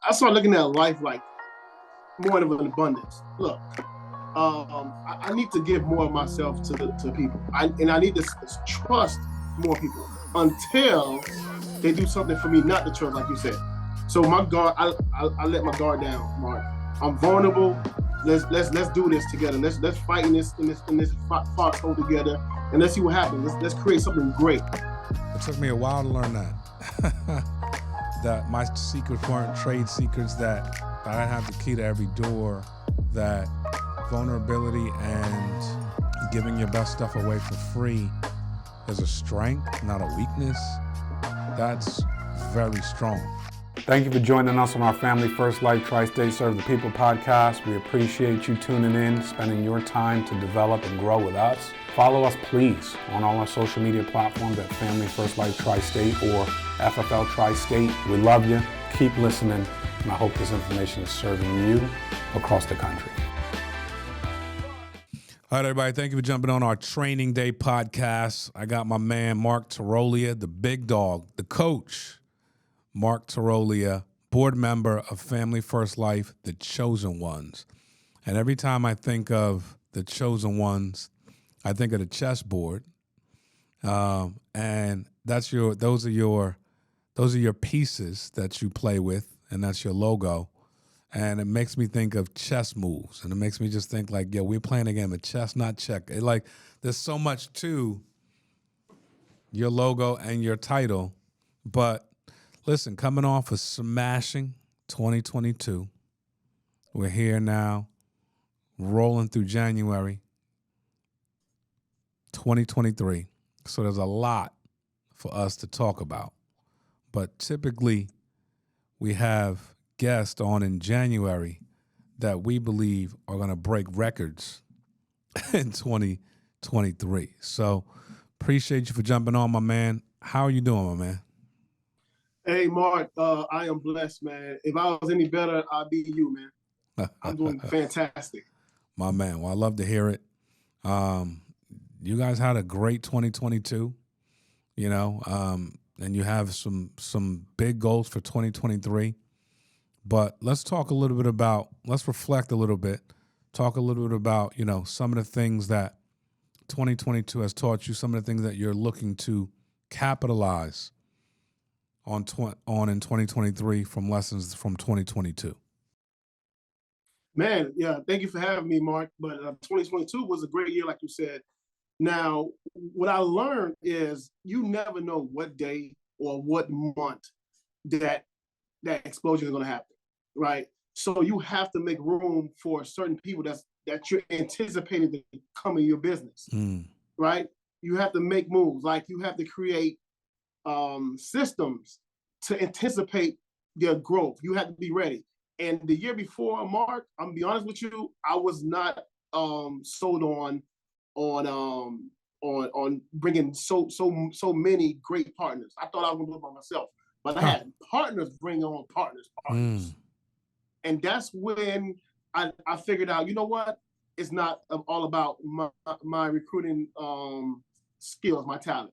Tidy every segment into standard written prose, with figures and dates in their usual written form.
I started looking at life like more of an abundance. Look, I need to give more of myself to people. I need to trust more people until they do something for me not to trust, like you said. So my guard, I let my guard down, Mark. I'm vulnerable. Let's do this together. Let's fight in this foxhole together, and let's see what happens. Let's create something great. It took me a while to learn that. That my secrets weren't trade secrets, that I didn't have the key to every door, that vulnerability and giving your best stuff away for free is a strength, not a weakness. That's very strong. Thank you for joining us on our Family First Life Tri-State Serve the People podcast. We appreciate you tuning in, spending your time to develop and grow with us. Follow us, please, on all our social media platforms at Family First Life Tri-State or FFL Tri-State. We love you. Keep listening, and I hope this information is serving you across the country. All right, everybody, thank you for jumping on our Training Day podcast. I got my man, Marc Tirolia, the big dog, the coach. Marc Tirolia, board member of Family First Life, the Chosen Ones. And every time I think of the Chosen Ones, I think of the chessboard, and those are your pieces that you play with, and that's your logo. And it makes me think of chess moves, and it makes me just think like, we're playing a game of chess, not check. There's so much to your logo and your title, but listen, coming off a smashing 2022, we're here now, rolling through January 2023. So there's a lot for us to talk about. But typically, we have guests on in January that we believe are going to break records in 2023. So appreciate you for jumping on, my man. How are you doing, my man? Hey, Mark, I am blessed, man. If I was any better, I'd be you, man. I'm doing fantastic. My man, well, I love to hear it. You guys had a great 2022, and you have some big goals for 2023. But let's reflect a little bit, talk a little bit about, some of the things that 2022 has taught you, some of the things that you're looking to capitalize on in 2023 from lessons from 2022. Man, yeah, thank you for having me, Mark. But 2022 was a great year, like you said. Now, what I learned is you never know what day or what month that explosion is going to happen, right? So you have to make room for certain people that you're anticipating to come in your business, right? You have to make moves. Like you have to create systems to anticipate their growth. You have to be ready. And the year before, Mark, I'm gonna be honest with you, I was not sold on bringing so many great partners. I thought I was gonna do it by myself, but I had partners bring on partners. And that's when I figured out, you know what? It's not all about my recruiting skills, my talent.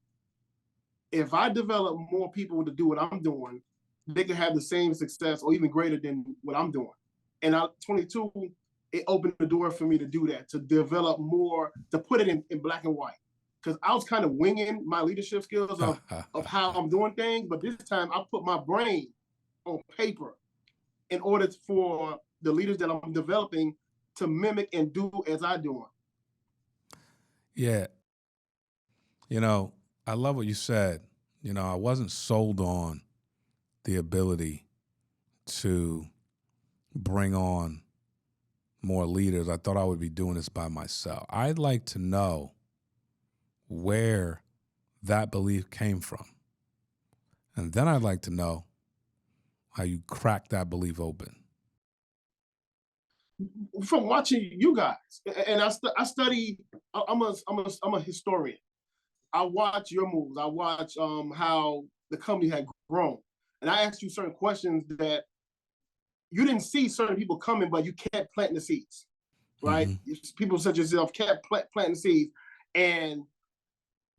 If I develop more people to do what I'm doing, they can have the same success or even greater than what I'm doing. And 22, it opened the door for me to do that, to develop more, to put it in black and white. Because I was kind of winging my leadership skills of how I'm doing things, but this time I put my brain on paper in order for the leaders that I'm developing to mimic and do as I do. Yeah. I love what you said. I wasn't sold on the ability to bring on more leaders. I thought I would be doing this by myself. I'd like to know where that belief came from. And then I'd like to know how you cracked that belief open. From watching you guys, and I study. I'm a historian. I watch your moves. I watch how the company had grown, and I asked you certain questions that you didn't see certain people coming, but you kept planting the seeds, right? Mm-hmm. People such as yourself kept planting seeds, and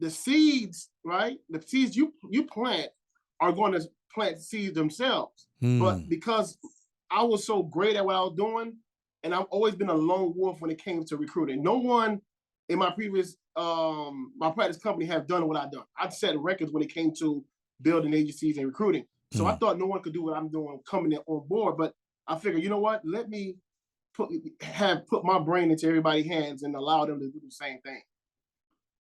the seeds, right? The seeds you plant are going to plant seeds themselves. But because I was so great at what I was doing, and I've always been a lone wolf when it came to recruiting. No one in my previous my practice company have done what I've done. I've set records when it came to building agencies and recruiting. So I thought no one could do what I'm doing coming in on board. But I figured, you know what? Let me put my brain into everybody's hands and allow them to do the same thing.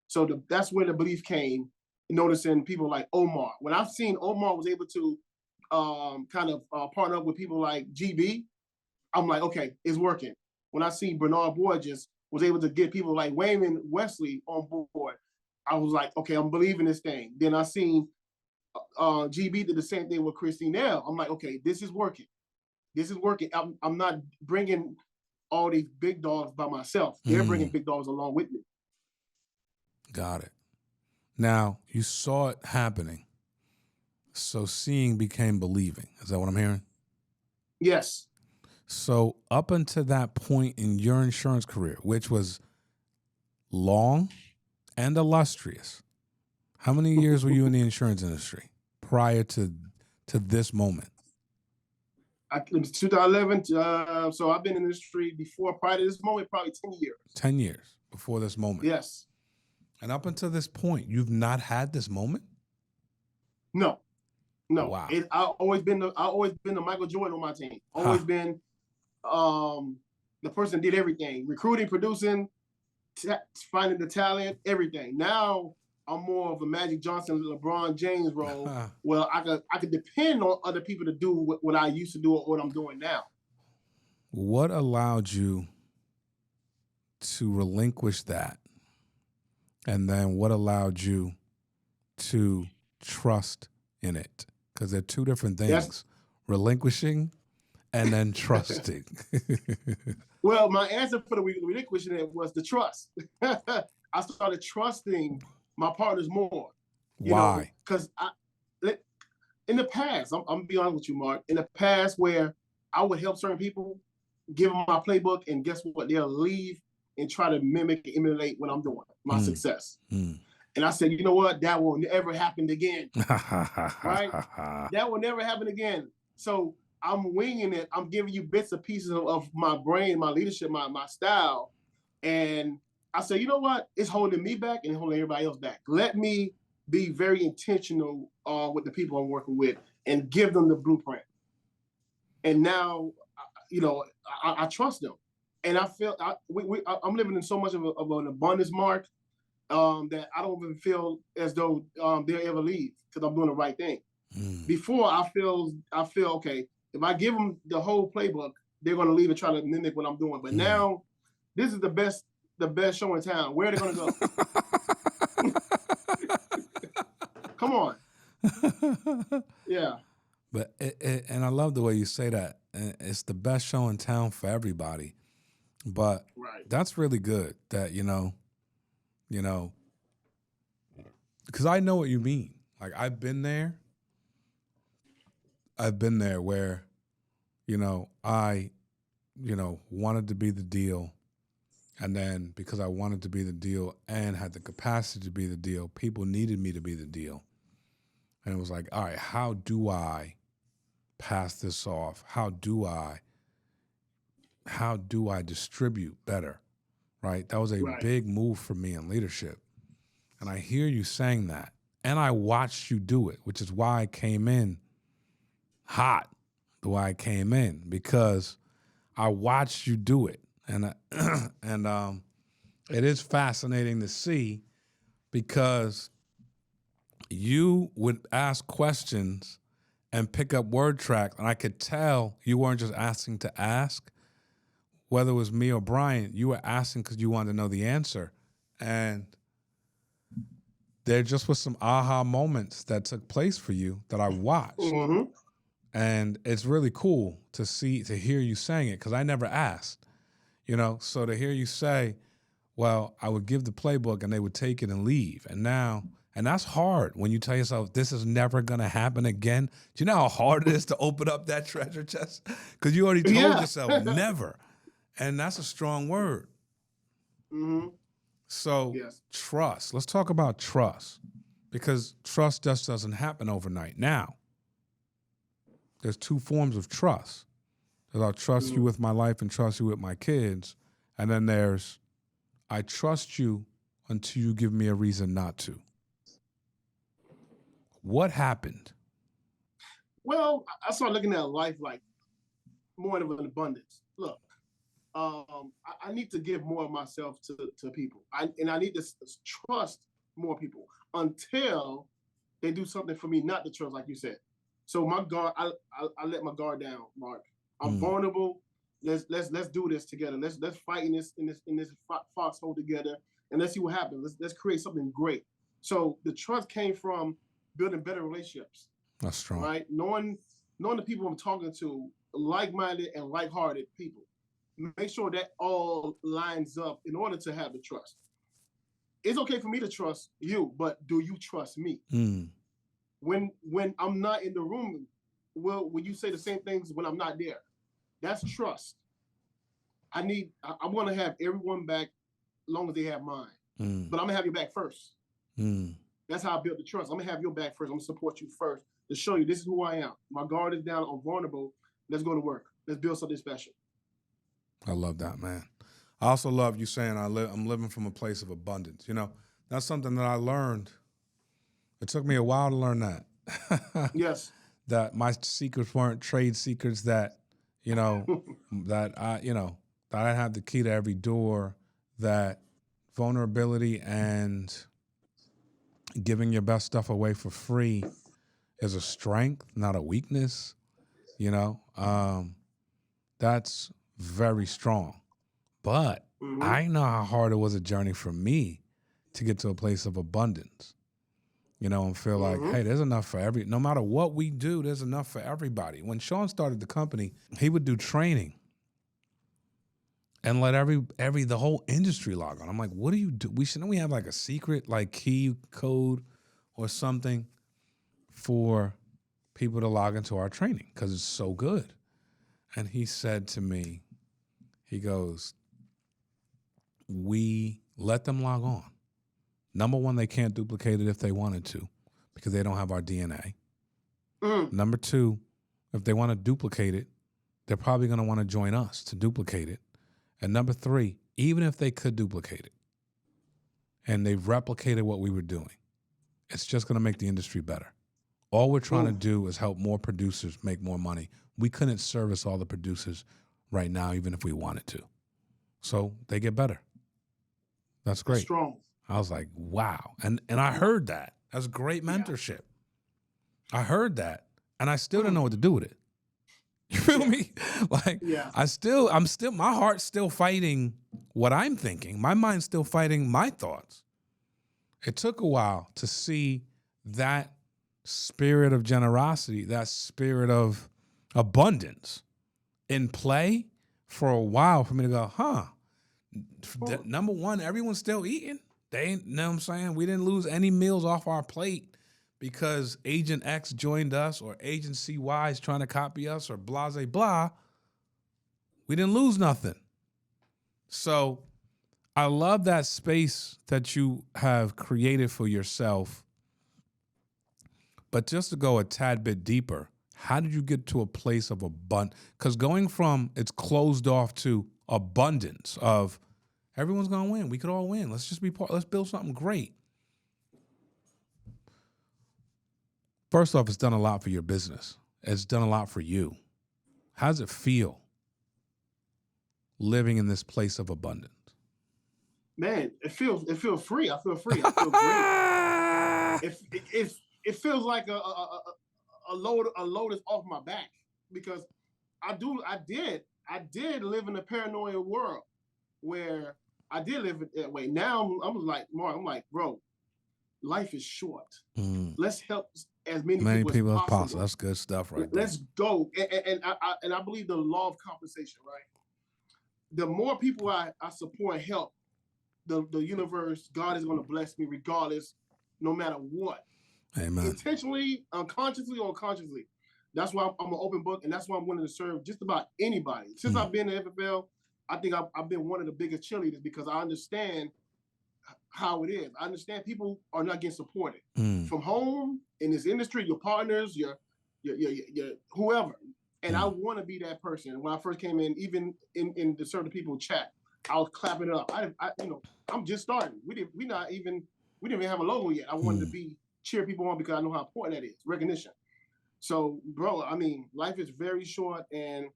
So that's where the belief came. Noticing people like Omar. When I've seen Omar was able to kind of partner up with people like GB, I'm like, okay, it's working. When I see Bernard Borges was able to get people like Wayman Wesley on board, I was like, okay, I'm believing this thing. Then I seen GB did the same thing with Christine L. I'm like, okay, this is working. This is working. I'm not bringing all these big dogs by myself. They're bringing big dogs along with me. Got it. Now, you saw it happening. So seeing became believing. Is that what I'm hearing? Yes. So up until that point in your insurance career, which was long and illustrious, how many years were you in the insurance industry prior to this moment? It was 2011. So I've been in the industry prior to this moment, probably 10 years. 10 years before this moment. Yes. And up until this point, you've not had this moment? No. Wow. I've always been the Michael Jordan on my team. Always been the person that did everything: recruiting, producing, finding the talent, everything. Now I'm more of a Magic Johnson, LeBron James role. Well, I could depend on other people to do what I used to do or what I'm doing now. What allowed you to relinquish that? And then what allowed you to trust in it? Because they're two different things. Yes. Relinquishing and then trusting. Well, my answer for the relinquishing it was the trust. I started trusting my partners more. Why? Because in the past, I'm gonna be honest with you, Mark. In the past, where I would help certain people, give them my playbook, and guess what? They'll leave and try to mimic and emulate what I'm doing, my success. And I said, you know what? That will never happen again. Right? That will never happen again. So I'm winging it. I'm giving you bits and pieces of my brain, my leadership, my style. And I said, you know what? It's holding me back and holding everybody else back. Let me be very intentional with the people I'm working with and give them the blueprint. And now, I trust them. And I feel I'm living in so much of an abundance, Mark, that I don't even feel as though they'll ever leave because I'm doing the right thing. Before, I feel okay. If I give them the whole playbook, they're going to leave and try to mimic what I'm doing. But now, this is the best show in town. Where are they going to go? Come on. Yeah. But and I love the way you say that. It's the best show in town for everybody. But that's really good that, because I know what you mean. Like, I've been there where, I, wanted to be the deal. And then because I wanted to be the deal and had the capacity to be the deal, people needed me to be the deal. And it was like, all right, how do I pass this off? How do I distribute better? Right? That was a big move for me in leadership. And I hear you saying that. And I watched you do it, which is why I came in hot the way I came in, because I watched you do it. And it is fascinating to see, because you would ask questions and pick up word tracks, and I could tell you weren't just asking to ask. Whether it was me or Brian, you were asking because you wanted to know the answer. And there just was some aha moments that took place for you that I watched. Mm-hmm. And it's really cool to hear you saying it, because I never asked, so to hear you say, well, I would give the playbook and they would take it and leave. And that's hard when you tell yourself this is never going to happen again. Do you know how hard it is to open up that treasure chest? Because you already told yourself never. And that's a strong word. Mm-hmm. So trust. Let's talk about trust, because trust just doesn't happen overnight. Now, there's two forms of trust. There's I'll trust you with my life and trust you with my kids. And then there's I trust you until you give me a reason not to. What happened? Well, I started looking at life like more of an abundance. Look, I need to give more of myself to people. I need to trust more people until they do something for me not to trust, like you said. So my guard, I let my guard down, Mark. I'm vulnerable. Let's do this together. Let's fight in this foxhole together, and let's see what happens. Let's create something great. So the trust came from building better relationships. That's strong. Right? Knowing the people I'm talking to, like-minded and like-hearted people. Make sure that all lines up in order to have the trust. It's okay for me to trust you, but do you trust me? When I'm not in the room, will you say the same things when I'm not there? That's trust. I want to have everyone back as long as they have mine. But I'm gonna have your back first. That's how I built the trust. I'm gonna have your back first. I'm gonna support you first to show you this is who I am. My guard is down. I'm vulnerable. Let's go to work. Let's build something special. I love that, man. I also love you saying I'm living from a place of abundance. You know, that's something that I learned. It took me a while to learn that. Yes. That my secrets weren't trade secrets, that, you know, that I have the key to every door, that vulnerability and giving your best stuff away for free is a strength, not a weakness. You know, that's very strong. But I know how hard it was a journey for me to get to a place of abundance, you know, and feel like, hey, there's enough for no matter what we do, there's enough for everybody. When Sean started the company, he would do training and let the whole industry log on. I'm like, what do you do? Shouldn't we have like a secret, like key code or something for people to log into our training? Because it's so good. And he said to me, he goes, we let them log on. Number one, they can't duplicate it if they wanted to because they don't have our DNA. Number two, if they want to duplicate it, they're probably going to want to join us to duplicate it. And number three, even if they could duplicate it and they've replicated what we were doing, it's just going to make the industry better. All we're trying to do is help more producers make more money. We couldn't service all the producers right now, even if we wanted to. So they get better. That's great. That's strong. I was like, wow. And I heard that. That's great mentorship. I heard that. And I still didn't know what to do with it. You feel me? Like, my heart's still fighting what I'm thinking. My mind's still fighting my thoughts. It took a while to see that spirit of generosity, that spirit of abundance in play for a while for me to go, number one, everyone's still eating. They ain't, you know what I'm saying? We didn't lose any meals off our plate because Agent X joined us or Agency Y is trying to copy us or blah, blah, blah. We didn't lose nothing. So I love that space that you have created for yourself. But just to go a tad bit deeper, how did you get to a place of abundance? Because going from it's closed off to abundance of everyone's going to win. We could all win. Let's just be part. Let's build something great. First off, it's done a lot for your business. It's done a lot for you. How does it feel living in this place of abundance? Man, it feels free. I feel free. I feel great. It feels like a load is off my back because I did live in a paranoia world where I did live that way. Now I'm like, Mark, bro, life is short. Let's help as many people as possible. That's good stuff right there. Let's go. And I believe the law of compensation, right? The more people I support and help, the universe, God is going to bless me regardless, no matter what. Amen. Intentionally, unconsciously, or unconsciously. That's why I'm an open book, and that's why I'm willing to serve just about anybody. Since I've been in the FFL, I think I've been one of the biggest cheerleaders because I understand how it is. I understand people are not getting supported from home, in this industry, your partners, your whoever. And I want to be that person. When I first came in, even in the certain people chat, I was clapping it up. I'm just starting. We didn't even have a logo yet. I wanted to cheer people on because I know how important that is, recognition. So, bro, I mean, life is very short, and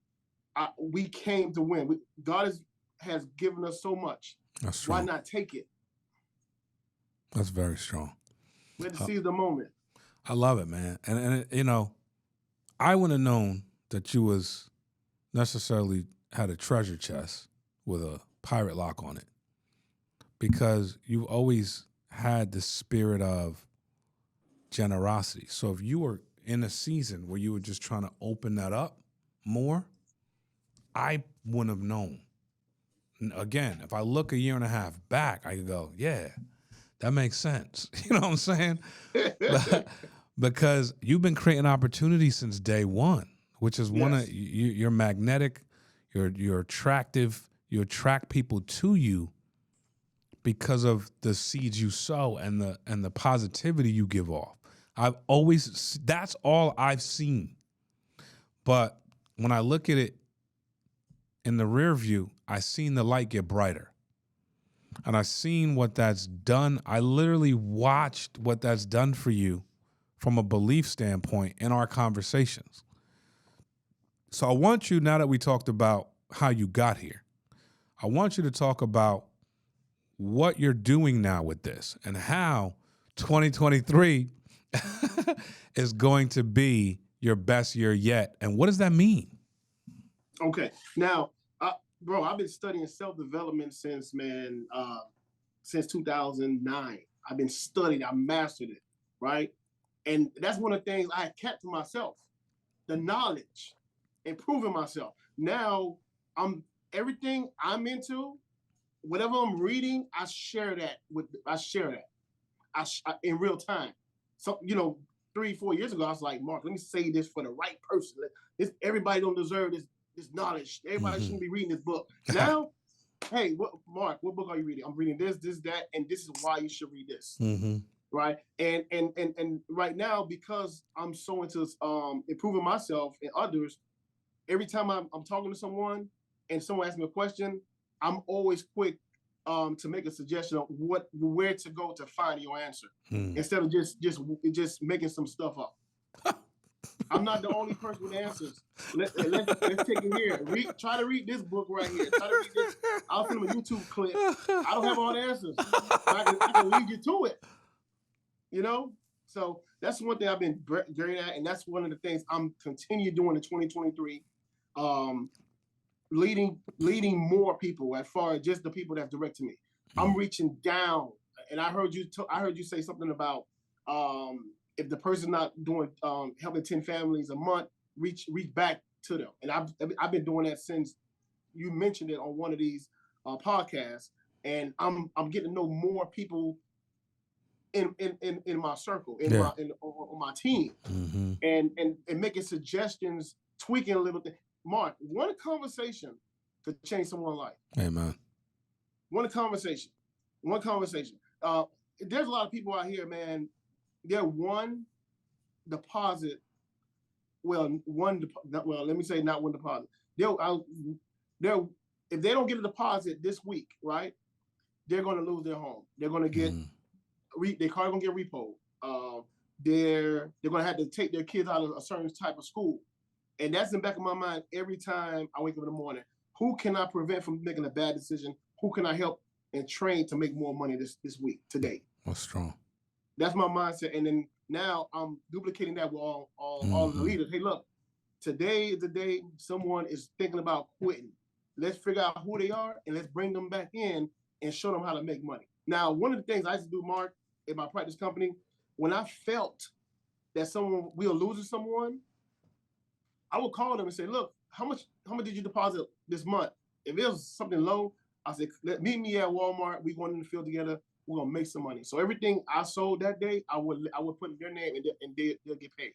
we came to win. God has given us so much. That's true. Why not take it? That's very strong. We had to seize the moment. I love it, man. And I wouldn't have known that you was necessarily had a treasure chest with a pirate lock on it, because you've always had the spirit of generosity. So if you were in a season where you were just trying to open that up more, I wouldn't have known. Again, if I look a year and a half back, I could go, yeah, that makes sense. You know what I'm saying? Because you've been creating opportunities since day one, which is one of you're magnetic, you're attractive, you attract people to you because of the seeds you sow and the positivity you give off. That's all I've seen. But when I look at it in the rear view, I seen the light get brighter. And I seen what that's done. I literally watched what that's done for you from a belief standpoint in our conversations. So I want you, now that we talked about how you got here, I want you to talk about what you're doing now with this and how 2023 is going to be your best year yet. And what does that mean? Okay. Now, bro, I've been studying self-development since 2009. I've been studying, I mastered it, right? And that's one of the things I kept to myself, the knowledge, improving myself. Now, everything I'm into, whatever I'm reading, I share that in real time. So, 3-4 years ago, I was like, Mark, let me say this for the right person. Everybody don't deserve this knowledge. Everybody shouldn't be reading this book. Now, hey, Mark, what book are you reading? I'm reading this, that, and this is why you should read this. Right. And right now, because I'm so into improving myself and others, every time I'm talking to someone and someone asks me a question, I'm always quick to make a suggestion of where to go to find your answer, instead of just making some stuff up. I'm not the only person with answers. Let's take it here. Try to read this book right here. Try to read this. I'll send them a YouTube clip. I don't have all the answers. I can lead you to it. So that's one thing I've been great at, and that's one of the things I'm continue doing in 2023. Leading more people, as far as just the people that's direct to me. I'm reaching down, and I heard you say something about if the person's not doing helping 10 families a month, reach back to them. And I've been doing that since you mentioned it on one of these podcasts, and I'm getting to know more people in my circle, on my team, and making suggestions, tweaking a little thing. Mark, one conversation could change someone's life. Amen. One conversation. There's a lot of people out here, man. They're one deposit. Let me say not one deposit. If they don't get a deposit this week, right, they're going to lose their home. They're going to get their car going to get repoed. They're going to have to take their kids out of a certain type of school. And that's in the back of my mind every time I wake up in the morning. Who can I prevent from making a bad decision? Who can I help and train to make more money this week, today? That's strong. That's my mindset. And then now I'm duplicating that with all the leaders. Hey, look, today is the day someone is thinking about quitting. Let's figure out who they are and let's bring them back in and show them how to make money. Now, one of the things I used to do, Mark, in my practice company, when I felt that we were losing someone, I would call them and say, look, how much did you deposit this month? If it was something low, I said, meet me at Walmart. We going in the field together. We're gonna make some money. So everything I sold that day, I would put their name and they'll get paid.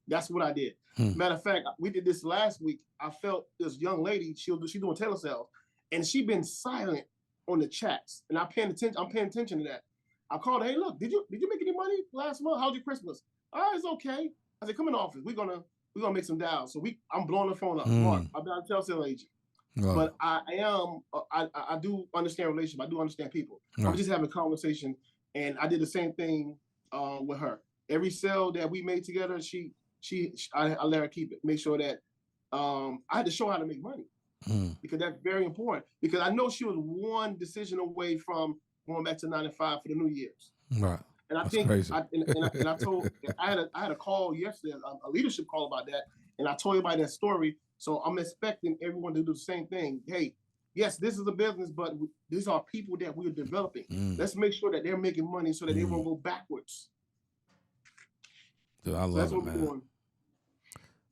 That's what I did. Matter of fact, we did this last week. I felt this young lady, she's doing telesales, and she been silent on the chats. And I'm paying attention to that. I called her, hey, look, did you make any money last month? How's your Christmas? Oh, it's okay. I said, come in the office. We're gonna we're gonna make some dials. So I'm blowing the phone up. Mark, I'm not a telesales agent. But I do understand relationships. I do understand people. I was just having a conversation, and I did the same thing with her. Every sale that we made together, I let her keep it. Make sure that I had to show her how to make money because that's very important. Because I know she was one decision away from going back to 9 to 5 for the New Year's. Right. And I that's think crazy. I told I had a call yesterday, a leadership call about that, and I told everybody that story. So I'm expecting everyone to do the same thing. Hey, yes, this is a business, but these are people that we're developing. Let's make sure that they're making money so that they won't go backwards. Dude, I love it, man.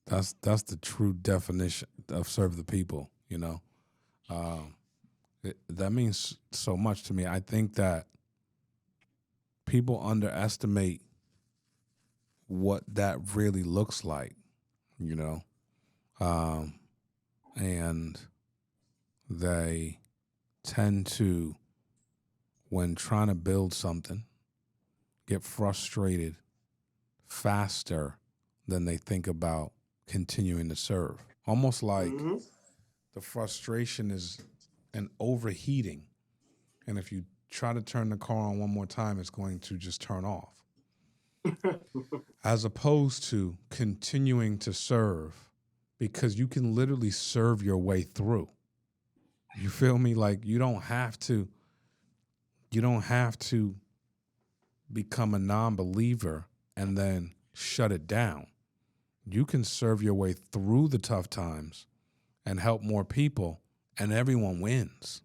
That's the true definition of serve the people. You know, that means so much to me. I think that people underestimate what that really looks like. You know. And they tend to, when trying to build something, get frustrated faster than they think about continuing to serve. Almost like the frustration is an overheating. And if you try to turn the car on one more time, it's going to just turn off. As opposed to continuing to serve, because you can literally serve your way through. You feel me? Like you don't have to become a non-believer and then shut it down. You can serve your way through the tough times and help more people, and everyone wins.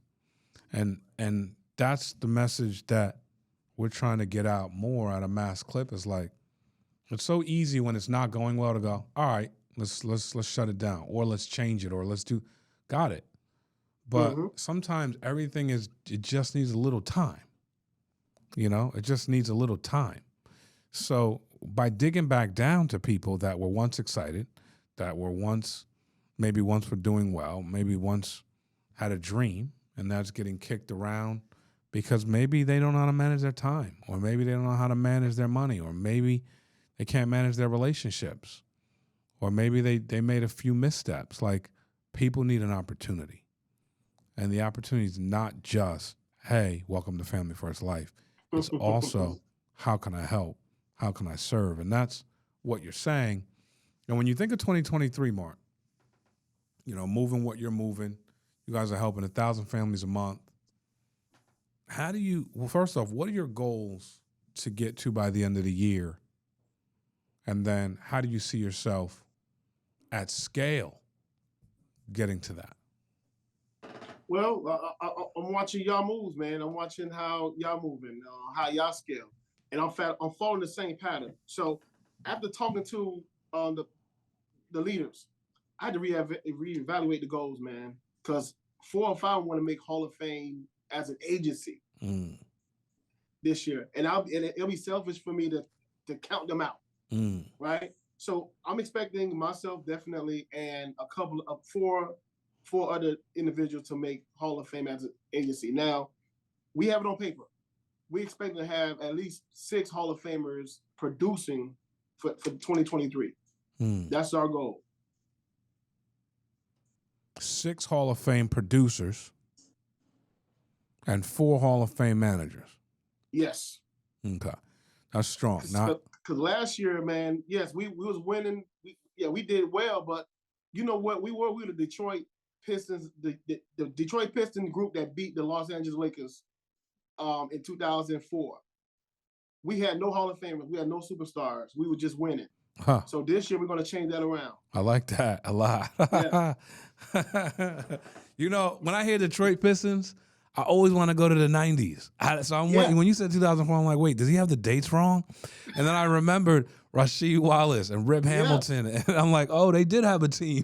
And that's the message that we're trying to get out more at a mass clip. Is like, it's so easy when it's not going well to go, all right, let's shut it down, or let's change it, or got it. But sometimes it just needs a little time. You know, it just needs a little time. So by digging back down to people that were once excited, that were once were doing well, maybe once had a dream, and that's getting kicked around because maybe they don't know how to manage their time, or maybe they don't know how to manage their money, or maybe they can't manage their relationships, or maybe they made a few missteps. Like, people need an opportunity. And the opportunity is not just, hey, welcome to Family First Life. It's also, how can I help? How can I serve? And that's what you're saying. And when you think of 2023, Mark, you know, moving what you're moving, you guys are helping 1,000 families a month. First off, what are your goals to get to by the end of the year? And then how do you see yourself at scale getting to that? Well, I'm watching y'all moves, man. I'm watching how y'all moving, how y'all scale, and I'm following the same pattern. So after talking to the leaders, I had to reevaluate the goals, man, because 4 or 5 want to make Hall of Fame as an agency this year, and it'll be selfish for me to count them out, right? So I'm expecting myself definitely, and a couple of four other individuals to make Hall of Fame as an agency. Now, we have it on paper. We expect to have at least 6 Hall of Famers producing for 2023. That's our goal. 6 Hall of Fame producers and 4 Hall of Fame managers. Yes. Okay. That's strong. Because last year, man, yes, we was winning. We did well, but you know what? We were the Detroit Pistons, the Detroit Pistons group that beat the Los Angeles Lakers in 2004. We had no Hall of Famers. We had no superstars. We were just winning. Huh. So this year we're going to change that around. I like that a lot. Yeah. You know, when I hear Detroit Pistons, I always want to go to the 90s. When you said 2004, I'm like, wait, does he have the dates wrong? And then I remembered Rasheed Wallace and Rip Hamilton. And I'm like, oh, they did have a team.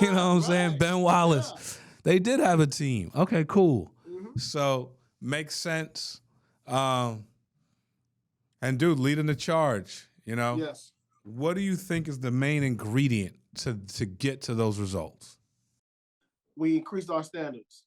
You know what I'm saying? Ben Wallace. Yeah. They did have a team. Okay, cool. So, makes sense. And dude, leading the charge, you know? Yes. What do you think is the main ingredient to get to those results? We increased our standards,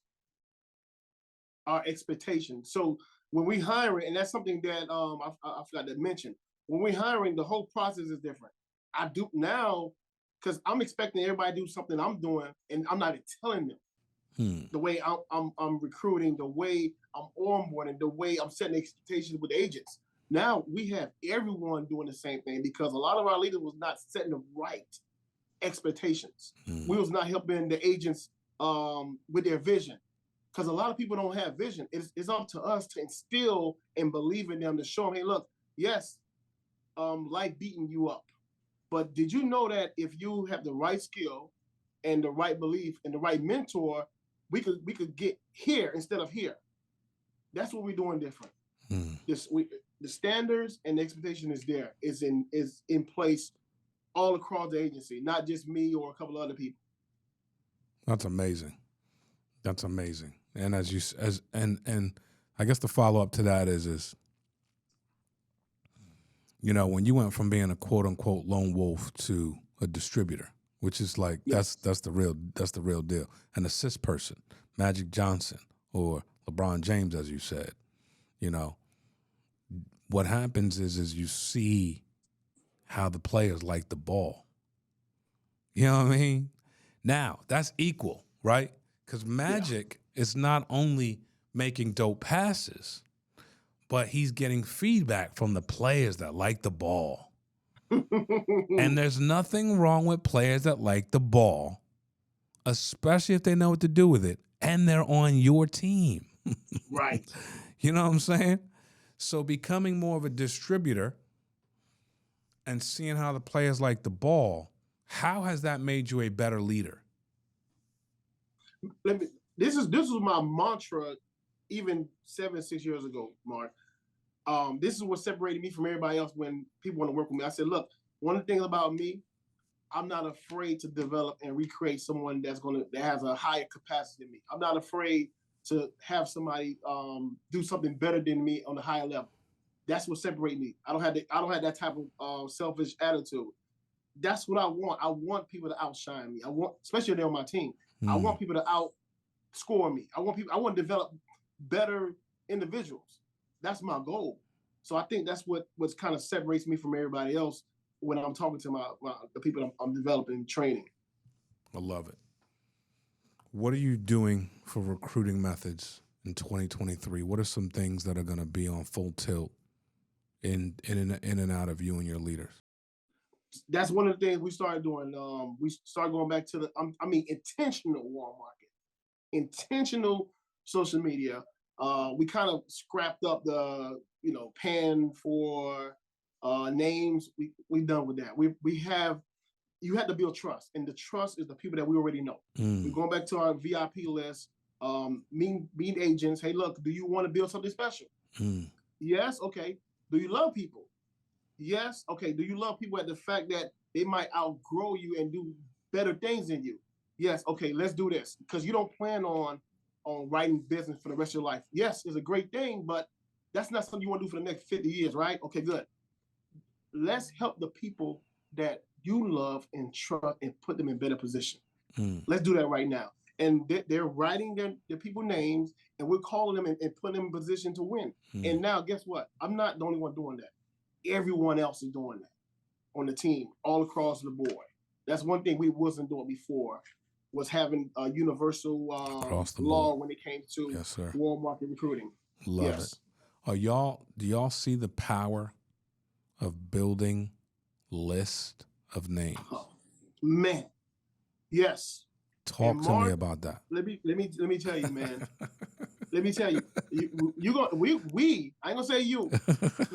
our expectations. So when we hiring, and that's something that I forgot to mention, when we're hiring, the whole process is different. I do now because I'm expecting everybody to do something I'm doing, and I'm not even telling them the way I'm recruiting, the way I'm onboarding, the way I'm setting expectations with agents. Now we have everyone doing the same thing because a lot of our leaders was not setting the right expectations. We was not helping the agents with their vision because a lot of people don't have vision. It's up to us to instill and believe in them to show them, hey, look, yes, life beating you up. But did you know that if you have the right skill and the right belief and the right mentor, we could get here instead of here. That's what we're doing different. The standards and the expectation is in place all across the agency, not just me or a couple of other people. That's amazing. That's amazing. And and I guess the follow up to that is when you went from being a quote unquote lone wolf to a distributor, which is like that's the real deal. An assist person, Magic Johnson or LeBron James, as you said. What happens is you see how the players like the ball. You know what I mean? Now, that's equal, right? Because Magic is not only making dope passes, but he's getting feedback from the players that like the ball. And there's nothing wrong with players that like the ball, especially if they know what to do with it, and they're on your team. Right. You know what I'm saying? So becoming more of a distributor and seeing how the players like the ball, how has that made you a better leader? This was my mantra even 6 years ago, Mark. This is what separated me from everybody else when people want to work with me. I said, look, one of the things about me, I'm not afraid to develop and recreate someone that has a higher capacity than me. I'm not afraid to have somebody do something better than me on a higher level. That's what separates me. I don't have that type of selfish attitude. That's what I want. I want people to outshine me. Especially if they're on my team. I want people to outscore me. I want to develop better individuals. That's my goal. So I think that's what kind of separates me from everybody else when I'm talking to the people I'm developing and training. I love it. What are you doing for recruiting methods in 2023? What are some things that are going to be on full tilt in and out of you and your leaders? That's one of the things we started doing. We started going back to intentional warm market, intentional social media. We kind of scrapped up the paying for names. We done with that. You had to build trust, and the trust is the people that we already know. We're going back to our VIP list, meet agents. Hey, look, do you want to build something special? Yes. Okay. Do you love people? Yes. Okay. Do you love people at the fact that they might outgrow you and do better things than you? Yes. Okay. Let's do this because you don't plan on writing business for the rest of your life. Yes, it's a great thing, but that's not something you want to do for the next 50 years, right? Okay, good. Let's help the people that you love and trust and put them in better position. Let's do that right now. And they're writing their people names, and we're calling them and putting them in position to win. And now, guess what? I'm not the only one doing that. Everyone else is doing that on the team, all across the board. That's one thing we wasn't doing before, was having a universal law when it came to warm market recruiting. Love it. Do y'all see the power of building list of names? Oh, man, yes. Talk to me about that. Let me tell you, man. Let me tell you. We I ain't gonna say you.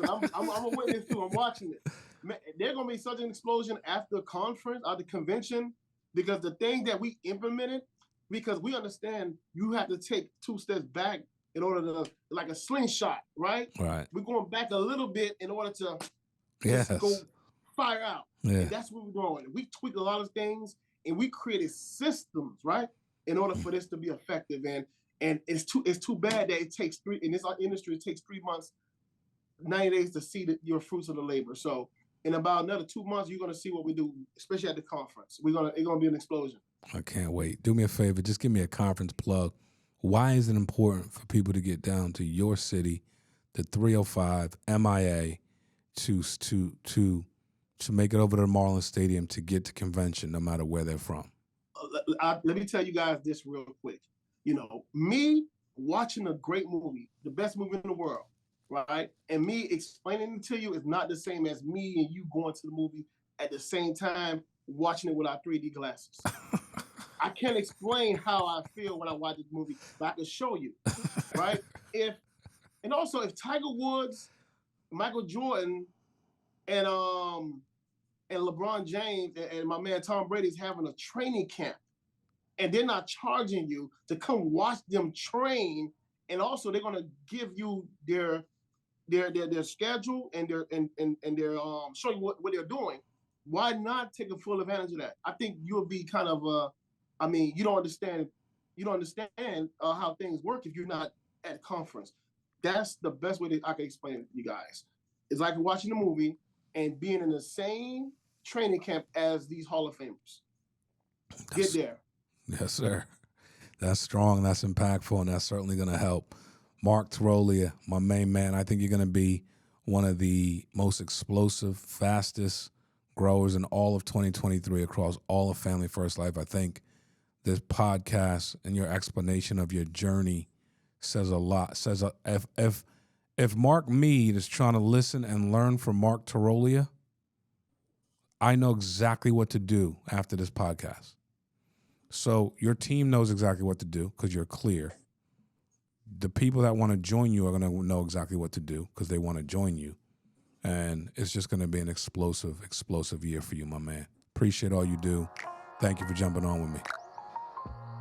I'm a witness too. I'm watching it. Man, there's gonna be such an explosion after the conference, after the convention, because the thing that we implemented, because we understand you have to take 2 steps back in order to, like a slingshot, right? Right. We're going back a little bit in order to go fire out. Yeah. And that's what we're doing. We tweaked a lot of things and we created systems, right, in order for this to be effective. And it's too bad that it takes in this industry, it takes 3 months, 90 days to see your fruits of the labor. So in about another 2 months, you're going to see what we do, especially at the conference. It's going to be an explosion. I can't wait. Do me a favor. Just give me a conference plug. Why is it important for people to get down to your city, the 305 MIA, to to make it over to the Marlins Stadium to get to convention, no matter where they're from? Let me tell you guys this real quick. You know, me watching a great movie, the best movie in the world, right? And me explaining it to you is not the same as me and you going to the movie at the same time watching it with our 3D glasses. I can't explain how I feel when I watch this movie, but I can show you, right? And also if Tiger Woods, Michael Jordan, and LeBron James and my man Tom Brady's having a training camp, and they're not charging you to come watch them train, and also they're gonna give you their schedule and their show you what they're doing. Why not take a full advantage of that? I think you'll be kind of you don't understand how things work if you're not at a conference. That's the best way that I can explain it to you guys. It's like watching a movie and being in the same training camp as these Hall of Famers. Get there. Yes, sir. That's strong, that's impactful, and that's certainly going to help. Marc Tirolia, my main man, I think you're going to be one of the most explosive, fastest growers in all of 2023 across all of Family First Life. I think this podcast and your explanation of your journey says a lot. If Mark Mead is trying to listen and learn from Marc Tirolia, I know exactly what to do after this podcast. So your team knows exactly what to do because you're clear. The people that want to join you are going to know exactly what to do because they want to join you. And it's just going to be an explosive year for you, my man. Appreciate all you do. Thank you for jumping on with me.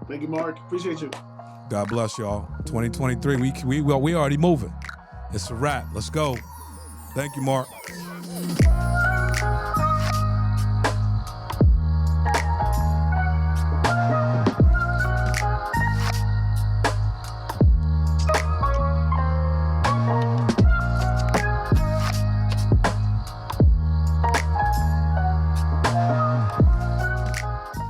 Thank you, Mark. Appreciate you. God bless y'all. 2023, we already moving. It's a wrap. Let's go. Thank you, Mark.